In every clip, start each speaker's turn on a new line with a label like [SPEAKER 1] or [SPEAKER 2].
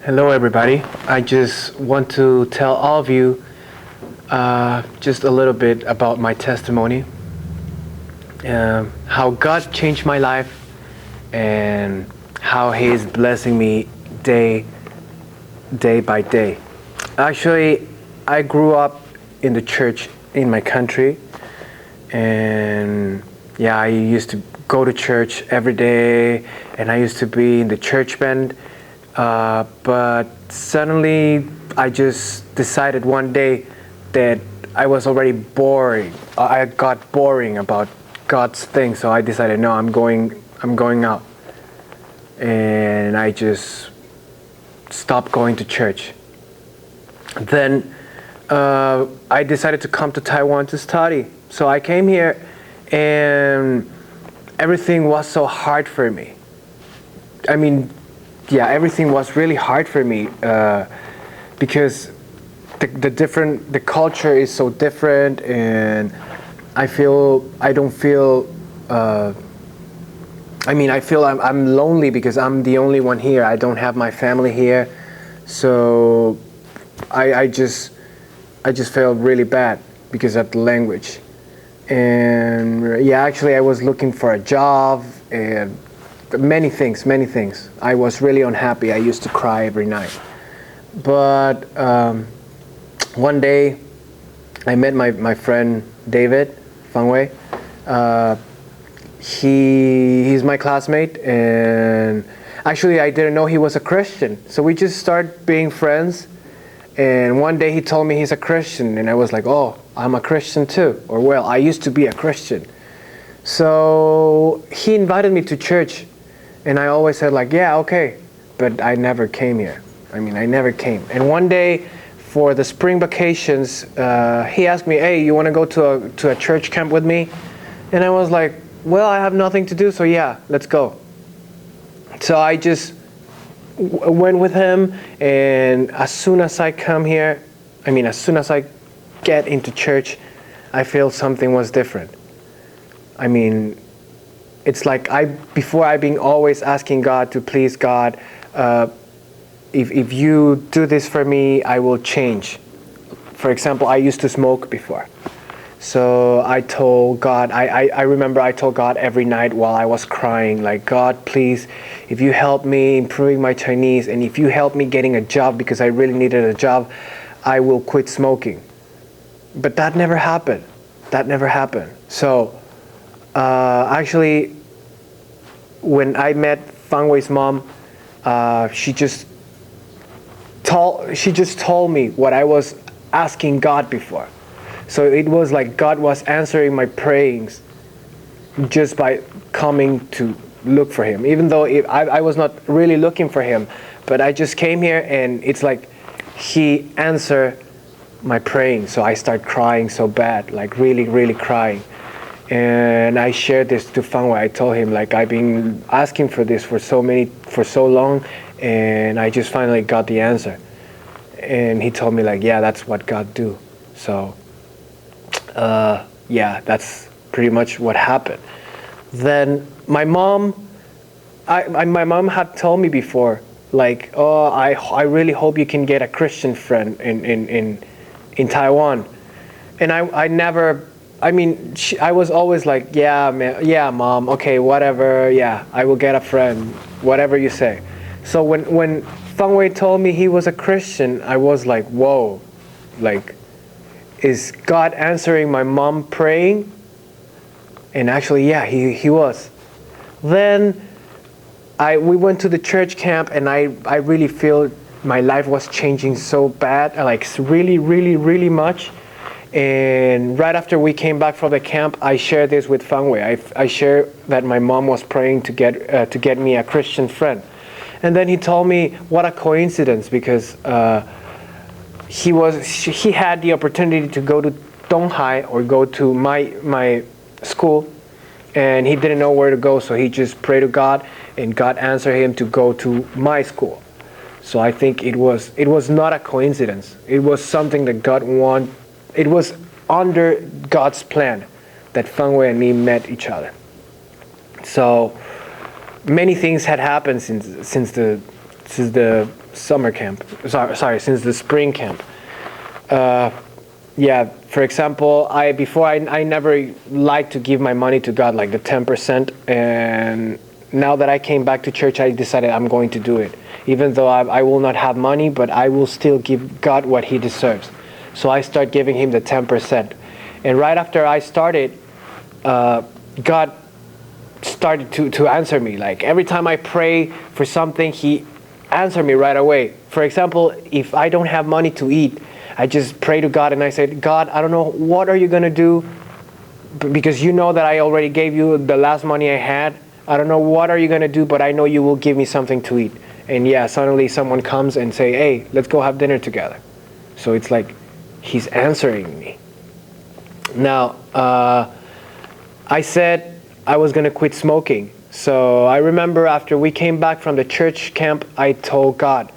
[SPEAKER 1] Hello, everybody. I just want to tell all of you just a little bit about my testimony, how God changed my life, and how He is blessing me day by day. Actually, I grew up in the church in my country, and yeah, I used to go to church every day, and I used to be in the church band. But suddenly I just decided one day that I was already boring. I got boring about God's thing, so I decided, no, I'm going out, and I just stopped going to church. Then I decided to come to Taiwan to study. So I came here, and everything was so hard for me. I mean, yeah, everything was really hard for me because the culture is so different, and I feel I'm lonely because I'm the only one here. I don't have my family here, so I just felt really bad because of the language. And yeah, actually I was looking for a job and many things. I was really unhappy. I used to cry every night. But one day I met my friend David Fangwei. He's my classmate, and actually I didn't know he was a Christian. So we just started being friends, and one day he told me he's a Christian, and I was like, oh, I'm a Christian too. Or well, I used to be a Christian. So he invited me to church, and I always said like, yeah, okay, but I never came here. I never came. And one day for the spring vacations, he asked me, hey, you want to go to a church camp with me? And I was like, well, I have nothing to do, so yeah, let's go. So I just went with him, and as soon as I come here, as soon as I get into church, I feel something was different. It's like before I've been always asking God to, please God, if you do this for me, I will change. For example, I used to smoke before. So I told God, I remember I told God every night while I was crying, like, God, please, if you help me improving my Chinese, and if you help me getting a job because I really needed a job, I will quit smoking. But that never happened. So actually, when I met Fangwei's mom, she just told me what I was asking God before. So it was like God was answering my prayings just by coming to look for Him. Even though I was not really looking for Him, but I just came here, and it's like He answered my praying. So I start crying so bad, like really crying. And I shared this to Fangwei. I told him, like, I've been asking for this for so long, and I just finally got the answer. And he told me, like, yeah, that's what God do. So yeah, that's pretty much what happened. Then my mom had told me before, like, oh, I really hope you can get a Christian friend in Taiwan. And I was always like, yeah, man, yeah, mom, okay, whatever, yeah, I will get a friend, whatever you say. So when Fangwei told me he was a Christian, I was like, whoa, like, is God answering my mom praying? And actually, yeah, he was. Then we went to the church camp, and I really feel my life was changing so bad, like really much. And right after we came back from the camp, I shared this with Fangwei. I shared that my mom was praying to get me a Christian friend. And then he told me, what a coincidence, because he had the opportunity to go to Donghai or go to my school, and he didn't know where to go, so he just prayed to God, and God answered him to go to my school. So I think it was not a coincidence. It was something that God wanted. It was under God's plan that Fangwei and me met each other. So many things had happened since the summer camp. Sorry, since the spring camp. Yeah, for example, I never liked to give my money to God, like the 10%, and now that I came back to church, I decided I'm going to do it. Even though I will not have money, but I will still give God what He deserves. So I start giving Him the 10%. And right after I started, God started to answer me. Like every time I pray for something, He answered me right away. For example, if I don't have money to eat, I just pray to God and I said, God, I don't know, what are you going to do? Because you know that I already gave you the last money I had. I don't know what are you going to do, but I know you will give me something to eat. And yeah, suddenly someone comes and say, hey, let's go have dinner together. So it's like He's answering me. Now, I said I was going to quit smoking. So I remember after we came back from the church camp, I told God.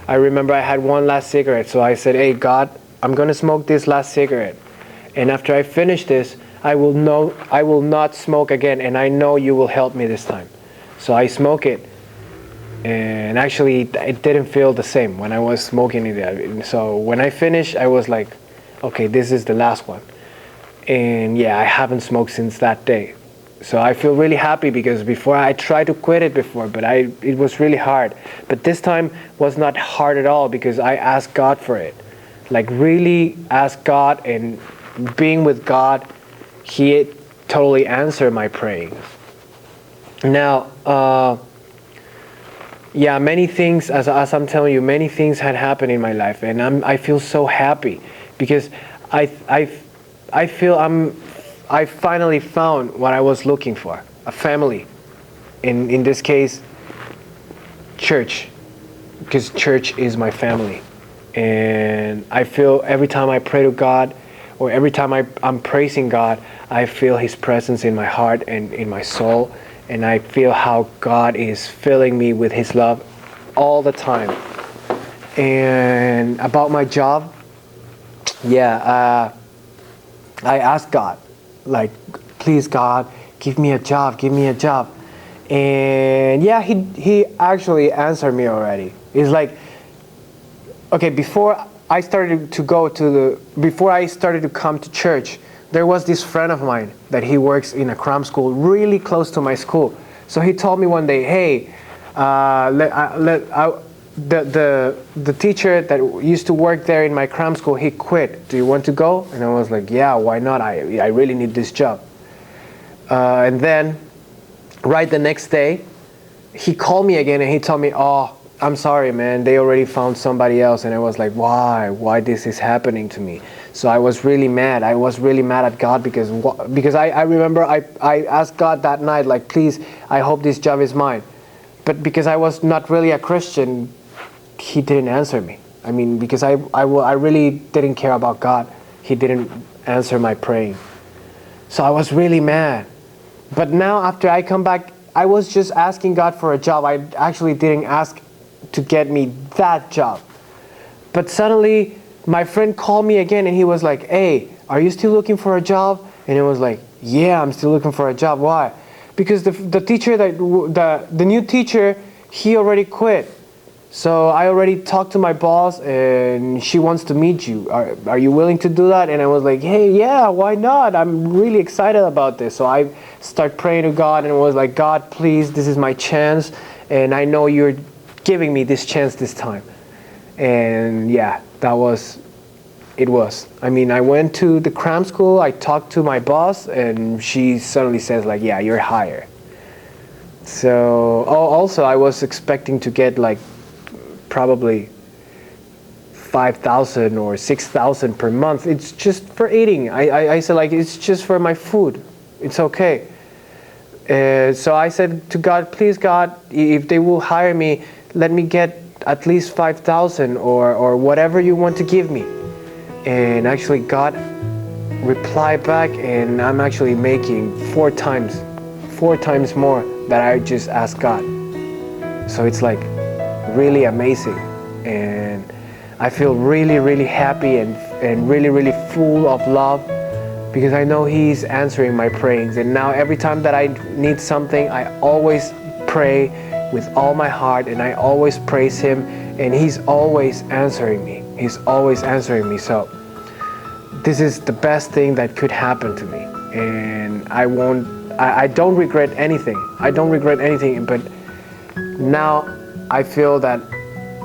[SPEAKER 1] I remember I had one last cigarette, so I said, hey God, I'm going to smoke this last cigarette. And after I finish this, I will not smoke again, and I know you will help me this time. So I smoke it, and actually it didn't feel the same when I was smoking it. So when I finished, I was like, okay, this is the last one. And yeah, I haven't smoked since that day. So I feel really happy because before I tried to quit it before, but it was really hard. But this time was not hard at all because I asked God for it. Like really asked God, and being with God, He totally answered my praying. Now, yeah, many things, as I'm telling you, many things had happened in my life, and I feel so happy because I feel I finally found what I was looking for, a family. In this case, church, because church is my family. And I feel every time I pray to God, or every time I'm praising God, I feel His presence in my heart and in my soul. And I feel how God is filling me with His love all the time. And about my job, yeah, I asked God, like, please God, give me a job. And yeah, he actually answered me already. It's like, okay, before I started to come to church, there was this friend of mine that he works in a cram school really close to my school. So he told me one day, hey, the teacher that used to work there in my cram school, he quit. Do you want to go? And I was like, yeah, why not? I really need this job. And then right the next day, he called me again and he told me, oh, I'm sorry, man, they already found somebody else. And I was like, why this is happening to me? So I was really mad. I was really mad at God because I remember I asked God that night, like, please, I hope this job is mine. But because I was not really a Christian, He didn't answer me. I mean, because I really didn't care about God. He didn't answer my praying. So I was really mad. But now after I come back, I was just asking God for a job. I actually didn't ask to get me that job. But suddenly my friend called me again and he was like, hey, are you still looking for a job? And it was like, yeah, I'm still looking for a job. Why? Because the teacher, the new teacher, he already quit. So I already talked to my boss and she wants to meet you. Are you willing to do that? And I was like, hey, yeah, why not? I'm really excited about this. So I start praying to God and was like, God, please, this is my chance. And I know you're giving me this chance this time. And yeah, it was. I mean, I went to the cram school, I talked to my boss, and she suddenly says like, yeah, you're hired. So also I was expecting to get like probably 5,000 or 6,000 per month. It's just for eating. I said like, it's just for my food. It's okay. So I said to God, please God, if they will hire me, let me get at least 5,000 or whatever you want to give me. And actually God replied back and I'm actually making 4 times more that I just asked God. So it's like really amazing. And I feel really, really happy and really, really full of love because I know He's answering my prayings. And now every time that I need something, I always pray with all my heart and I always praise Him and He's always answering me. He's always answering me. So this is the best thing that could happen to me, and I don't regret anything. I don't regret anything, but now I feel that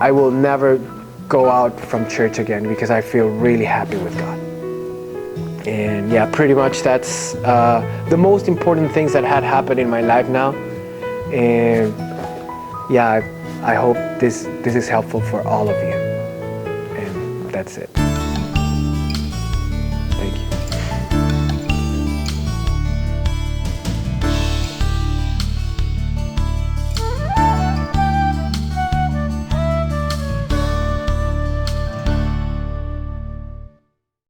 [SPEAKER 1] I will never go out from church again because I feel really happy with God. And yeah, pretty much that's the most important things that had happened in my life now. And yeah, I hope this is helpful for all of you. And that's it.